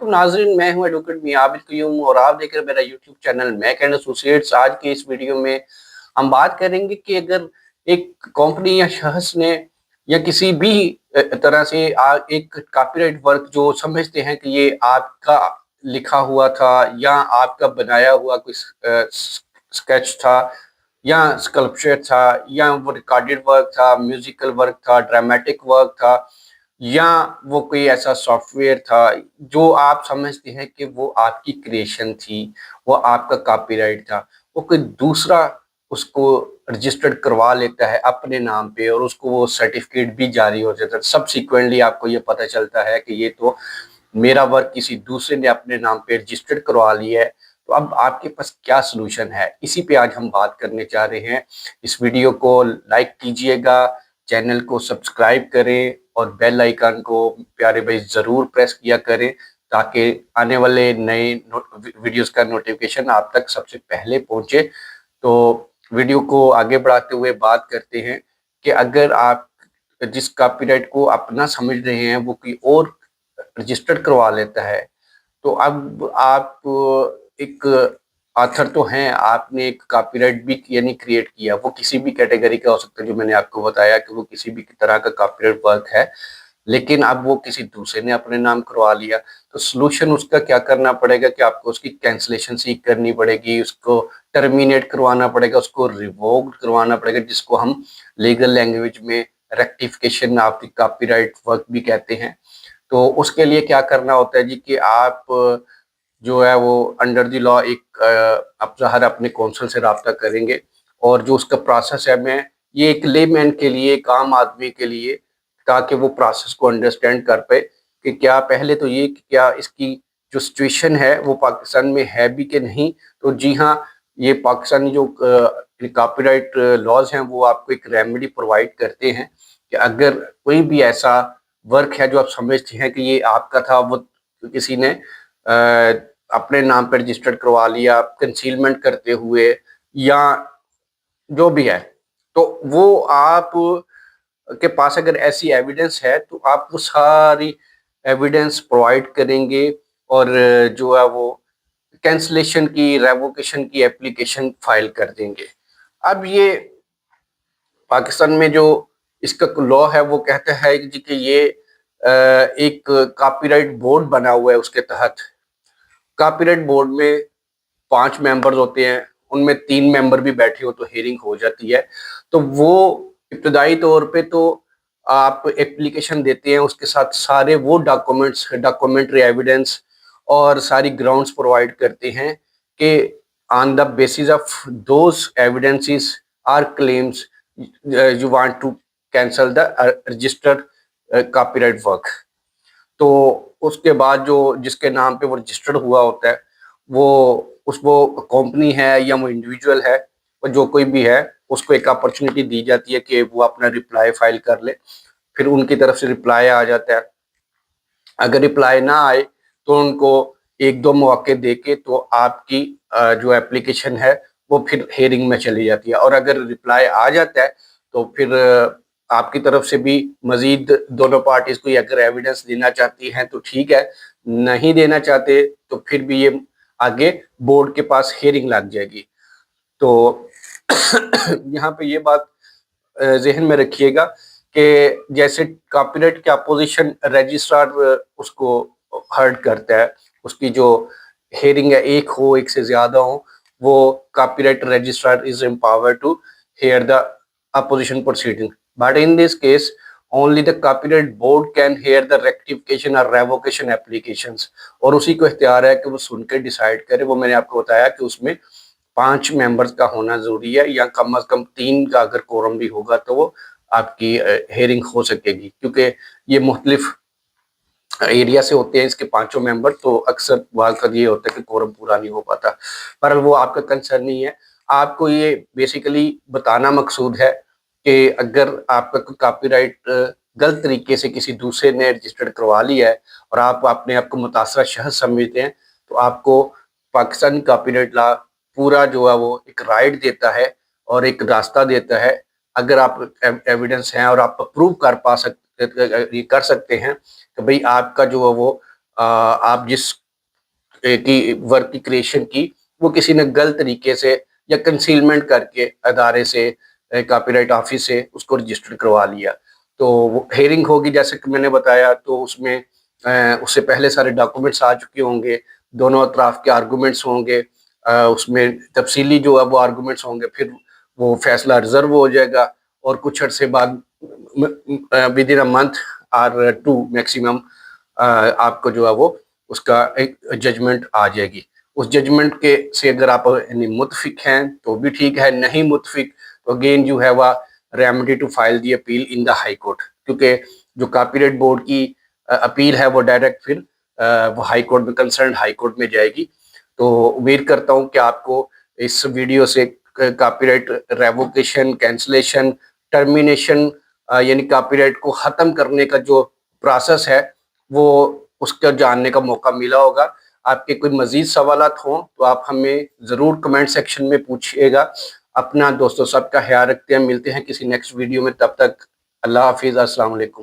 नाजरीन, मैं हूं एडवोकेट मियां आबिद क़य्यूम और आप देख रहे हैं मेरा YouTube channel Mac and Associates. आज के इस वीडियो में हम बात करेंगे कि अगर एक कंपनी या शख्स ने या किसी भी तरह से एक कॉपीराइट वर्क जो समझते हैं कि ये आपका लिखा हुआ था या आपका बनाया हुआ कोई स्केच था या स्कल्पचर था या वो रिकॉर्डेड वर्क था, म्यूजिकल वर्क था, ड्रामेटिक वर्क था या वो कोई ऐसा सॉफ्टवेयर था जो आप समझते हैं कि वो आपकी क्रिएशन थी, वो आपका कॉपीराइट था, वो कोई दूसरा उसको रजिस्टर्ड करवा लेता है अपने नाम पे और उसको वो सर्टिफिकेट भी जारी हो जाता है। सबसिक्वेंटली आपको ये पता चलता है कि ये तो मेरा वर्क किसी दूसरे ने अपने नाम पे रजिस्टर्ड करवा लिया है। तो अब आपके पास क्या सलूशन है, इसी पे आज हम बात करने चाह रहे हैं। इस वीडियो को लाइक कीजिएगा, चैनल को सब्सक्राइब करें और बेल आइकन को प्यारे भाई ज़रूर प्रेस किया करें ताकि आने वाले नए वीडियोस का नोटिफिकेशन आप तक सबसे पहले पहुंचे। तो वीडियो को आगे बढ़ाते हुए बात करते हैं कि अगर आप जिस कॉपीराइट को अपना समझ रहे हैं वो कोई और रजिस्टर्ड करवा लेता है, तो अब आप एक ऑथर तो हैं, आपने एक कॉपीराइट भी यानी क्रिएट किया, वो किसी भी कैटेगरी का हो सकता है, जो मैंने आपको बताया कि वो किसी भी तरह का कॉपीराइट वर्क है, लेकिन अब वो किसी दूसरे ने अपने नाम करवा लिया। तो सलूशन उसका क्या करना पड़ेगा कि आपको उसकी कैंसलेशन सीख करनी पड़ेगी, उसको टर्मिनेट करवाना पड़ेगा, उसको रिवोक्ड करवाना पड़ेगा, जिसको हम लीगल लैंग्वेज में rectification of the copyright work भी कहते हैं। तो उसके लिए क्या करना होता है जी कि आप जो है वो अंडर द लॉ एक आप ज़ाहिर अपने कौंसल से रब्ता करेंगे और जो उसका प्रोसेस है, मैं ये एक लेमैन के लिए, एक आम आदमी के लिए, ताकि वो प्रोसेस को अंडरस्टैंड कर पाए कि क्या पहले तो ये कि क्या इसकी जो सिचुएशन है वो पाकिस्तान में है भी कि नहीं। तो जी हाँ, ये पाकिस्तानी जो कॉपीराइट लॉज हैं वो आपको एक रेमेडी प्रोवाइड करते हैं कि अगर कोई भी ऐसा वर्क है जो आप समझते हैं कि ये आपका था, वो किसी ने अपने नाम पर रजिस्टर्ड करवा लिया कंसीलमेंट करते हुए या जो भी है, तो वो आप के पास अगर ऐसी एविडेंस है तो आप वो सारी एविडेंस प्रोवाइड करेंगे और जो है वो कैंसलेशन की, रेवोकेशन की एप्लीकेशन फाइल कर देंगे। अब ये पाकिस्तान में जो इसका लॉ है वो कहता है कि ये एक कॉपीराइट बोर्ड बना हुआ है, उसके तहत कॉपीराइट बोर्ड में 5 मेंबर्स होते हैं, उनमें 3 मेंबर भी बैठे हो तो हियरिंग हो जाती है। तो वो इब्तदाई तौर पे तो आप एप्लीकेशन देते हैं, उसके साथ सारे वो डॉक्यूमेंट्स, डॉक्यूमेंट्री एविडेंस और सारी ग्राउंड्स प्रोवाइड करते हैं कि on the basis of those evidences or claims you want to cancel the registered copyright work. तो उसके बाद जो जिसके नाम पे वो रजिस्टर्ड हुआ होता है, वो कंपनी है या वो इंडिविजुअल है, वो जो कोई भी है, उसको एक अपॉर्चुनिटी दी जाती है कि वो अपना रिप्लाई फाइल कर ले। फिर उनकी तरफ से रिप्लाई आ जाता है। अगर रिप्लाई ना आए तो उनको 1-2 मौके दे के तो आपकी जो एप्लीकेशन है वो फिर हेयरिंग में चली जाती है। और अगर रिप्लाई आ जाता है तो फिर आपकी तरफ से भी मजीद दोनों पार्टीज को अगर एविडेंस देना चाहती हैं तो ठीक है, नहीं देना चाहते तो फिर भी ये आगे बोर्ड के पास हेयरिंग लग जाएगी। तो यहाँ पे ये बात जहन में रखिएगा कि जैसे कॉपीराइट के अपोजिशन रजिस्ट्रार उसको हर्ट करता है, उसकी जो हेयरिंग है, एक हो, एक से ज्यादा हो, वो copyright registrar is empowered to hear the opposition proceeding, but in this case only the copyright board can hear the rectification or revocation applications। और उसी को इख्तियार है कि वो सुन के डिसाइड करे। वो मैंने आपको बताया कि उसमें 5 मेंबर्स का होना जरूरी है या कम अज कम 3 का अगर कोरम भी होगा तो वो आपकी हेयरिंग हो सकेगी, क्योंकि ये मुख्तलिफ एरिया से होते हैं इसके 5 मेंबर, तो अक्सर बात का ये होता है कि कोरम पूरा नहीं हो पाता। पर वो आपका कंसर्न नहीं है, आपको ये बेसिकली बताना मकसूद है कि अगर आपका कोई कॉपीराइट गलत तरीके से किसी दूसरे ने रजिस्टर्ड करवा लिया है और आप अपने आप को मुतासरा शख्स समझते हैं, तो आपको पाकिस्तानी कॉपीराइट लॉ पूरा जो है वो एक राइट देता है और एक रास्ता देता है। अगर आप एविडेंस हैं और आप प्रूव कर सकते हैं कि भाई आपका जो है वो آپ جس کی ورک کی کریشن کی وہ کسی نے غلط طریقے سے یا کنسیلمنٹ کر کے ادارے سے کاپی رائٹ آفس سے اس کو رجسٹر کروا لیا، تو وہ ہیئرنگ ہوگی جیسے کہ میں نے بتایا، تو اس میں اس سے پہلے سارے ڈاکومنٹس آ چکے ہوں گے، دونوں اطراف کے آرگومنٹس ہوں گے، اس میں تفصیلی جو ہے وہ آرگومنٹس ہوں گے، پھر وہ فیصلہ ریزرو ہو جائے گا، اور کچھ عرصے بعد ود ان اے منتھ اور 2 میکسیمم آپ کو جو ہے وہ اس کا ایک ججمنٹ آ جائے گی۔ اس ججمنٹ کے سے اگر آپ متفق ہیں تو بھی ٹھیک ہے، نہیں متفق تو again you have a remedy to file the appeal in the High Court, کیونکہ جو کاپی رائٹ بورڈ کی اپیل ہے وہ ڈائریکٹ پھر وہ ہائی کورٹ میں کنسرنڈ ہائی کورٹ میں جائے گی۔ تو امید کرتا ہوں کہ آپ کو اس ویڈیو سے copy right revocation, cancellation, termination یعنی کاپی رائٹ کو ختم کرنے کا جو پروسیس ہے وہ اس کا جاننے کا موقع ملا ہوگا۔ آپ کے کوئی مزید سوالات ہوں تو آپ ہمیں ضرور کمنٹ سیکشن میں پوچھئے گا۔ اپنا دوستوں سب کا خیال رکھتے ہیں، ملتے ہیں کسی نیکسٹ ویڈیو میں، تب تک اللہ حافظ، السلام علیکم۔